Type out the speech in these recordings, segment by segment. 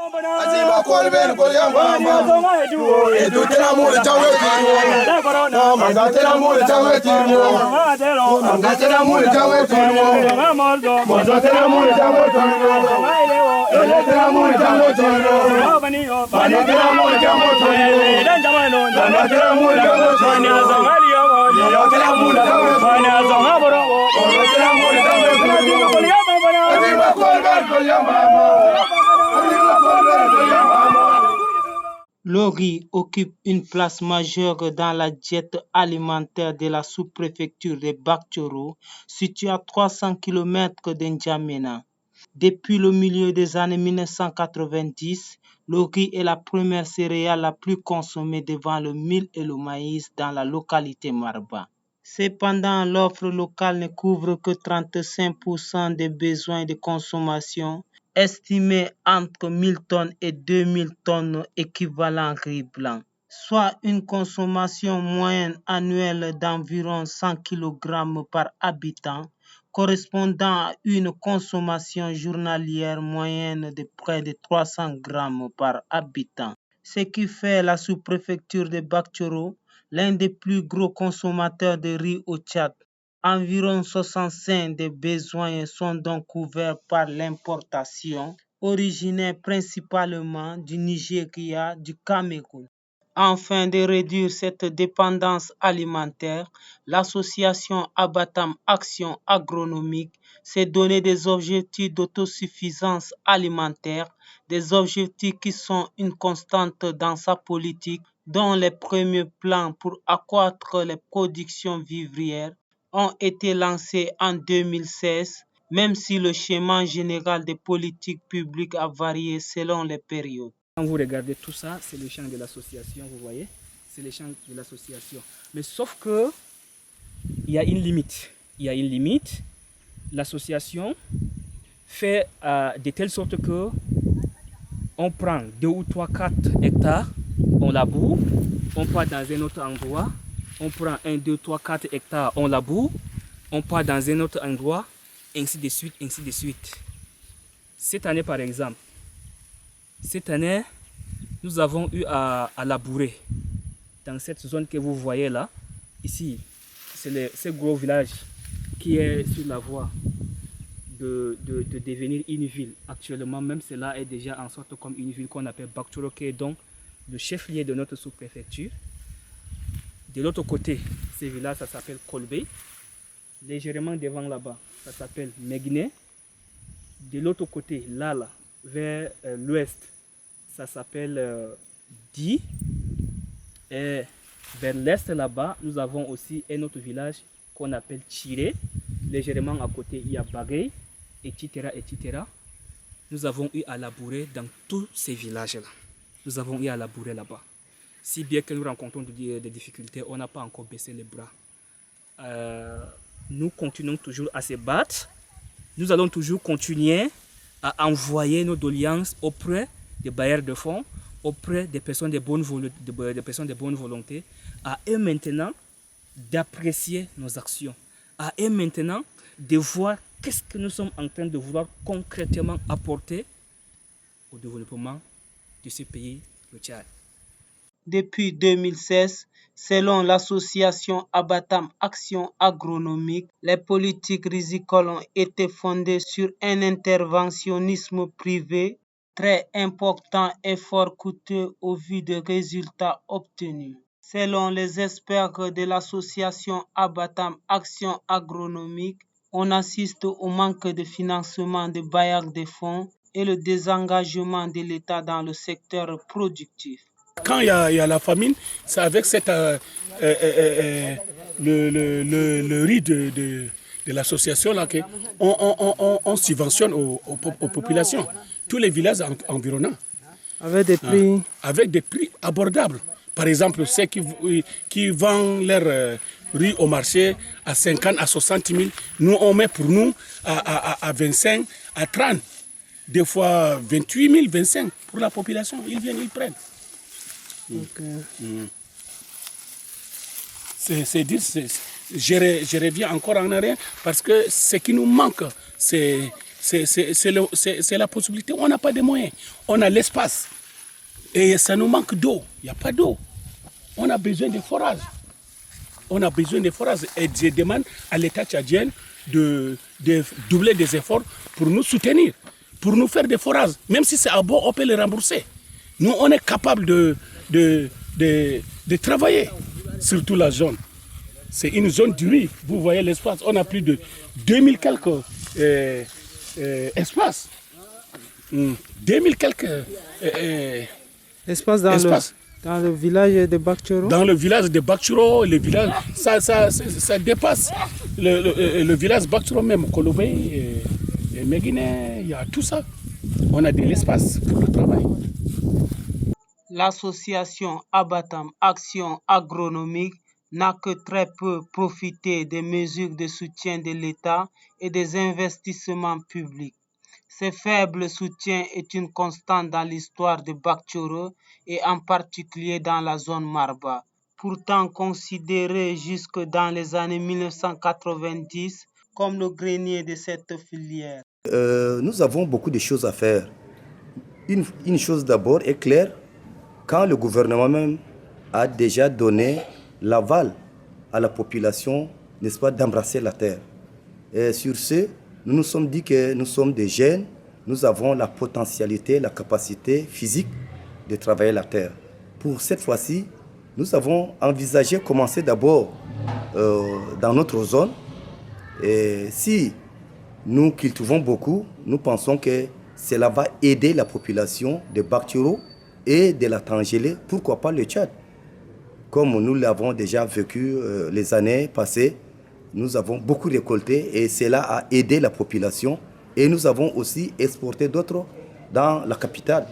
Aziba kolben kolya mama edutera mu tawe tiro no mangatera mu tawe tiro mangatera mu tawe tiro mangatera mu tawe tiro eletera mu tawe tiro mangatera mu tawe tiro mangatera mu tawe tiro mangatera mu tawe tiro Aziba kolben kolya mama Le riz occupe une place majeure dans la diète alimentaire de la sous-préfecture de Bakchoro, située à 300 km de N'Djamena. Depuis le milieu des années 1990, le riz est la première céréale la plus consommée devant le mil et le maïs dans la localité Marba. Cependant, l'offre locale ne couvre que 35% des besoins de consommation, estimés entre 1000 tonnes et 2000 tonnes équivalent riz blanc, soit une consommation moyenne annuelle d'environ 100 kg par habitant, correspondant à une consommation journalière moyenne de près de 300 grammes par habitant, ce qui fait la sous-préfecture de Bakchoro l'un des plus gros consommateurs de riz au Tchad. Environ 65 des besoins sont donc couverts par l'importation, originaire principalement du Nigeria, du Cameroun. Afin de réduire cette dépendance alimentaire, l'association Abatam Action Agronomique s'est donné des objectifs d'autosuffisance alimentaire, des objectifs qui sont une constante dans sa politique, dont les premiers plans pour accroître les productions vivrières ont été lancés en 2016, même si le schéma général des politiques publiques a varié selon les périodes. Quand vous regardez tout ça, c'est le champ de l'association, vous voyez, c'est le champ de l'association. Mais sauf que il y a une limite. Il y a une limite. L'association fait de telle sorte que on prend 2 ou 3, 4 hectares, on laboure, on part dans un autre endroit, on prend 1, 2, 3, 4 hectares, on laboure, on part dans un autre endroit, ainsi de suite, ainsi de suite. Cette année, par exemple, nous avons eu à labourer dans cette zone que vous voyez là. Ici, c'est ce gros village qui est sur la voie de devenir une ville. Actuellement, même cela est déjà en sorte comme une ville qu'on appelle Bakchoro, qui est donc le chef-lieu de notre sous-préfecture. De l'autre côté, ce village, ça s'appelle Kolbe. Légèrement devant là-bas, ça s'appelle Megne. De l'autre côté, là, vers l'ouest, ça s'appelle Di. Et vers l'est là-bas, nous avons aussi un autre village qu'on appelle Chiré. Légèrement à côté, il y a Bagay, etc., etc. Nous avons eu à labourer dans tous ces villages-là. Nous avons eu à labourer là-bas. Si bien que nous rencontrons des difficultés, on n'a pas encore baissé les bras. Nous continuons toujours à se battre. Nous allons toujours continuer à envoyer nos doléances auprès des bailleurs de fonds, auprès des personnes de bonne volonté, à eux maintenant d'apprécier nos actions, à eux maintenant de voir qu'est-ce que nous sommes en train de vouloir concrètement apporter au développement de ce pays, le Tchad. Depuis 2016, selon l'association Abatam Action Agronomique, les politiques rizicoles ont été fondées sur un interventionnisme privé très important et fort coûteux au vu des résultats obtenus. Selon les experts de l'association Abatam Action Agronomique, on assiste au manque de financement des bailleurs de fonds et le désengagement de l'État dans le secteur productif. Quand il y a la famine, c'est avec le riz de l'association là qu'on subventionne aux populations, tous les villages environnants. Avec des prix avec des prix abordables. Par exemple, ceux qui vendent leur riz au marché à 50 à 60 000, nous on met pour nous à 25, à 30, des fois 28 000, 25 pour la population. Ils viennent, ils prennent. Okay. C'est dire, je reviens encore en arrière parce que ce qui nous manque, c'est c'est la possibilité. On n'a pas de moyens. On a l'espace. Et ça nous manque d'eau. Il n'y a pas d'eau. On a besoin de forages. On a besoin de forages. Et je demande à l'État tchadien de doubler des efforts pour nous soutenir, pour nous faire des forages. Même si c'est à bord, on peut les rembourser. Nous, on est capable de travailler sur toute la zone. C'est une zone du riz. Vous voyez l'espace. On a plus de 2000 quelques espaces. 2000 quelques Espace dans le village de Bakchoro. Dans le village de Bakchoro, le village, ça dépasse le village Bakchoro même, Kolobé et Méguiné, il y a tout ça. On a de l'espace pour le travail. L'association Abatam Action Agronomique n'a que très peu profité des mesures de soutien de l'État et des investissements publics. Ce faible soutien est une constante dans l'histoire de Bakchoro et en particulier dans la zone Marba, pourtant considérée jusque dans les années 1990 comme le grenier de cette filière. Nous avons beaucoup de choses à faire. Une chose d'abord est claire, quand le gouvernement même a déjà donné l'aval à la population, n'est-ce pas, d'embrasser la terre. Et sur ce, nous nous sommes dit que nous sommes des jeunes, nous avons la potentialité, la capacité physique de travailler la terre. Pour cette fois-ci, nous avons envisagé commencer d'abord dans notre zone. Et si nous cultivons beaucoup, nous pensons que cela va aider la population de Bakchoro et de la Tangélé, pourquoi pas le Tchad. Comme nous l'avons déjà vécu les années passées, nous avons beaucoup récolté et cela a aidé la population. Et nous avons aussi exporté d'autres dans la capitale.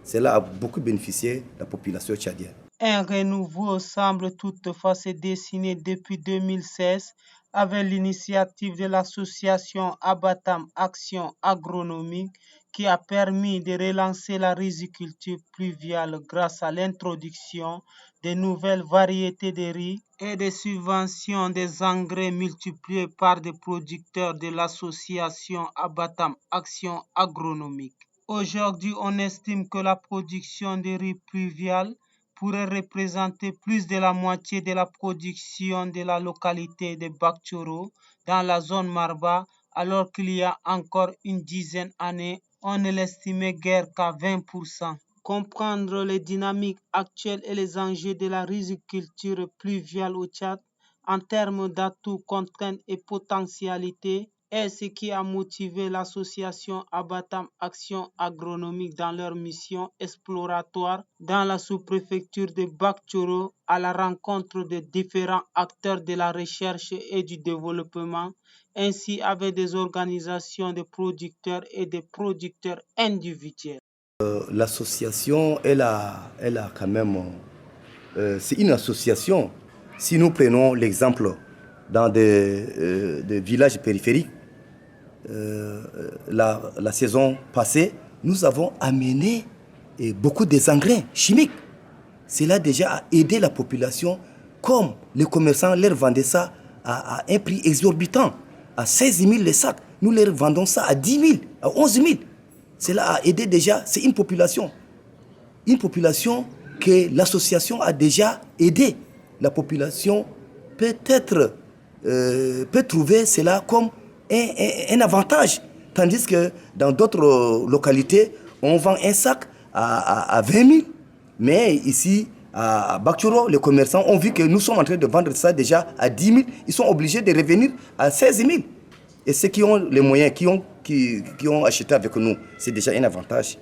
Cela a beaucoup bénéficié la population tchadienne. Un renouveau semble toutefois se dessiner depuis 2016 avec l'initiative de l'association Abatam Action Agronomique qui a permis de relancer la riziculture pluviale grâce à l'introduction de nouvelles variétés de riz et des subventions des engrais multipliées par des producteurs de l'association Abatam Action Agronomique. Aujourd'hui, on estime que la production de riz pluvial pourrait représenter plus de la moitié de la production de la localité de Bakchoro dans la zone Marba, alors qu'il y a encore une dizaine d'années, on ne l'estimait guère qu'à 20%. Comprendre les dynamiques actuelles et les enjeux de la riziculture pluviale au Tchad en termes d'atouts, contraintes et potentialités est ce qui a motivé l'association Abatam Action Agronomique dans leur mission exploratoire dans la sous-préfecture de Bakchoro à la rencontre de différents acteurs de la recherche et du développement, ainsi avec des organisations de producteurs et de producteurs individuels. L'association, elle a quand même... c'est une association. Si nous prenons l'exemple dans des villages périphériques, la saison passée, nous avons amené beaucoup des engrais chimiques. Cela déjà a aidé la population, comme les commerçants leur vendaient ça à un prix exorbitant, à 16 000 les sacs. Nous leur vendons ça à 10 000, à 11 000. Cela a aidé déjà, c'est une population que l'association a déjà aidé. La population peut-être peut trouver cela comme un avantage. Tandis que dans d'autres localités, on vend un sac à 20 000. Mais ici, à Bakchoro, les commerçants ont vu que nous sommes en train de vendre ça déjà à 10 000. Ils sont obligés de revenir à 16 000. Et ceux qui ont les moyens, qui ont acheté avec nous, c'est déjà un avantage.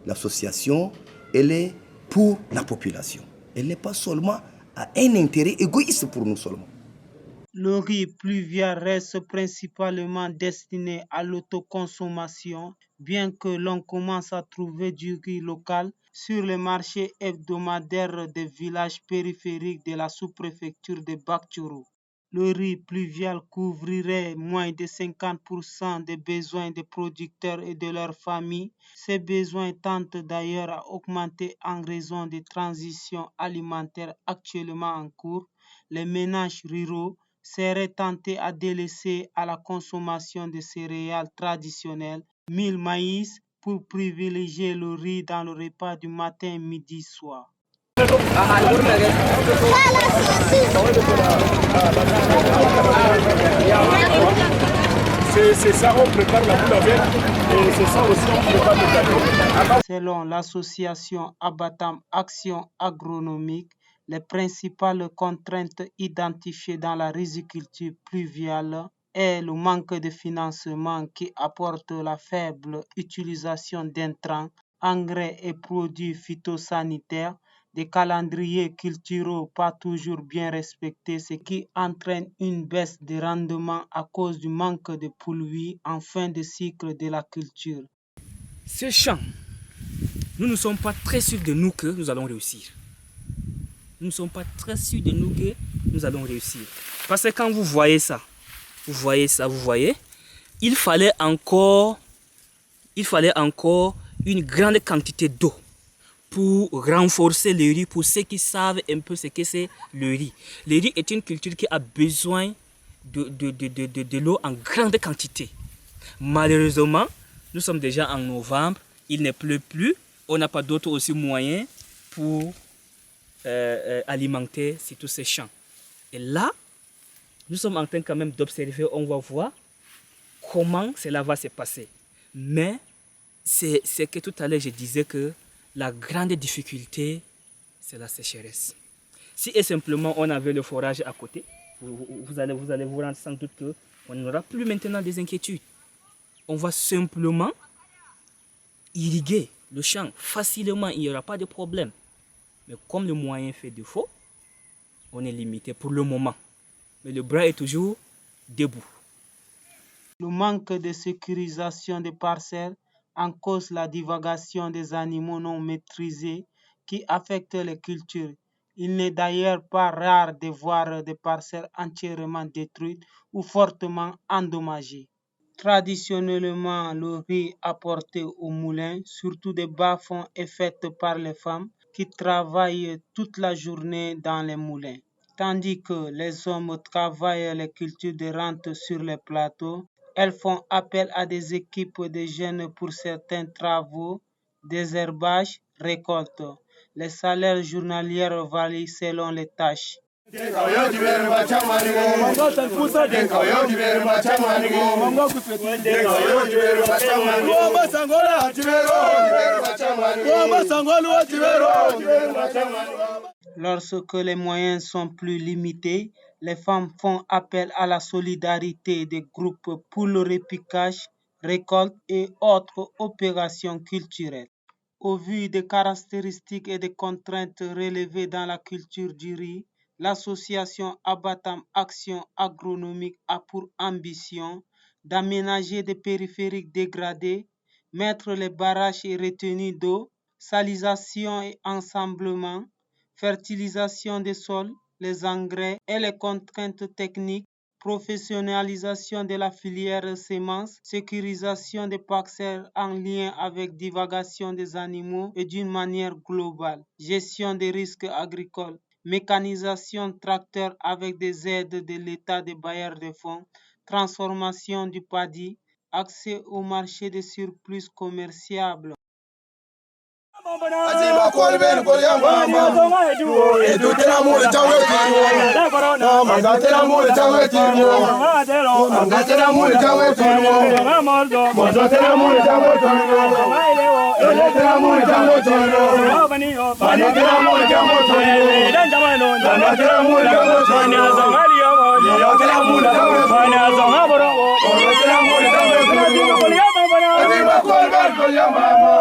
L'association, elle est pour la population. Elle n'est pas seulement à un intérêt égoïste pour nous seulement. Le riz pluvial reste principalement destiné à l'autoconsommation, bien que l'on commence à trouver du riz local sur le marché hebdomadaire des villages périphériques de la sous-préfecture de Bakchoro. Le riz pluvial couvrirait moins de 50% des besoins des producteurs et de leurs familles. Ces besoins tendent d'ailleurs à augmenter en raison des transitions alimentaires actuellement en cours. Les ménages ruraux serait tenté à délaisser à la consommation de céréales traditionnelles, mil maïs, pour privilégier le riz dans le repas du matin, midi, soir. C'est ça, on prépare la boule avec, et c'est ça aussi, on prépare le gâteau. Selon l'association Abatam Action Agronomique, les principales contraintes identifiées dans la riziculture pluviale est le manque de financement qui apporte la faible utilisation d'intrants, engrais et produits phytosanitaires, des calendriers culturaux pas toujours bien respectés, ce qui entraîne une baisse de rendement à cause du manque de pluie en fin de cycle de la culture. Ce champ, nous ne sommes pas très sûrs de nous que nous allons réussir. Nous ne sommes pas très sûrs de nous que nous allons réussir. Parce que quand vous voyez ça, il fallait encore une grande quantité d'eau pour renforcer le riz, pour ceux qui savent un peu ce que c'est le riz. Le riz est une culture qui a besoin de l'eau en grande quantité. Malheureusement, nous sommes déjà en novembre, il ne pleut plus, on n'a pas d'autres aussi moyens pour alimenter tous ces champs. Et là, nous sommes en train quand même d'observer, on va voir comment cela va se passer. Mais c'est que tout à l'heure je disais que la grande difficulté, c'est la sécheresse. Si et simplement on avait le forage à côté, vous allez vous rendre sans doute qu'on n'aura plus maintenant des inquiétudes. On va simplement irriguer le champ facilement, il n'y aura pas de problème. Mais comme le moyen fait défaut, on est limité pour le moment. Mais le bras est toujours debout. Le manque de sécurisation des parcelles en cause la divagation des animaux non maîtrisés qui affectent les cultures. Il n'est d'ailleurs pas rare de voir des parcelles entièrement détruites ou fortement endommagées. Traditionnellement, le riz apporté au moulin, surtout des bas-fonds, est fait par les femmes qui travaillent toute la journée dans les moulins. Tandis que les hommes travaillent les cultures de rente sur les plateaux, elles font appel à des équipes de jeunes pour certains travaux, désherbage, récolte. Les salaires journaliers varient selon les tâches. Lorsque les moyens sont plus limités, les femmes font appel à la solidarité des groupes pour le repiquage, récolte et autres opérations culturelles. Au vu des caractéristiques et des contraintes relevées dans la culture du riz, l'association Abatam Action Agronomique a pour ambition d'aménager des périphériques dégradés, mettre les barrages et retenues d'eau, salisation et ensemblement, fertilisation des sols, les engrais et les contraintes techniques, professionnalisation de la filière semences, sécurisation des parcelles en lien avec divagation des animaux et d'une manière globale, gestion des risques agricoles, mécanisation tracteur avec des aides de l'État des bailleurs de fonds, transformation du paddy, accès au marché des surplus commerciables. Ajiba kol ben kol ya mama edu tena mu chawe tirmo no manga tena mu chawe tirmo manga tena mu chawe tirmo mozo tena mu chawe tirmo ele tena mu chawe tirmo bani tena mu chawe tirmo dan jamano dan tena mu chawe tirmo zamali yo tena mu chawe bana zamaboro tena mu chawe tirmo ajiba kol ben kol ya mama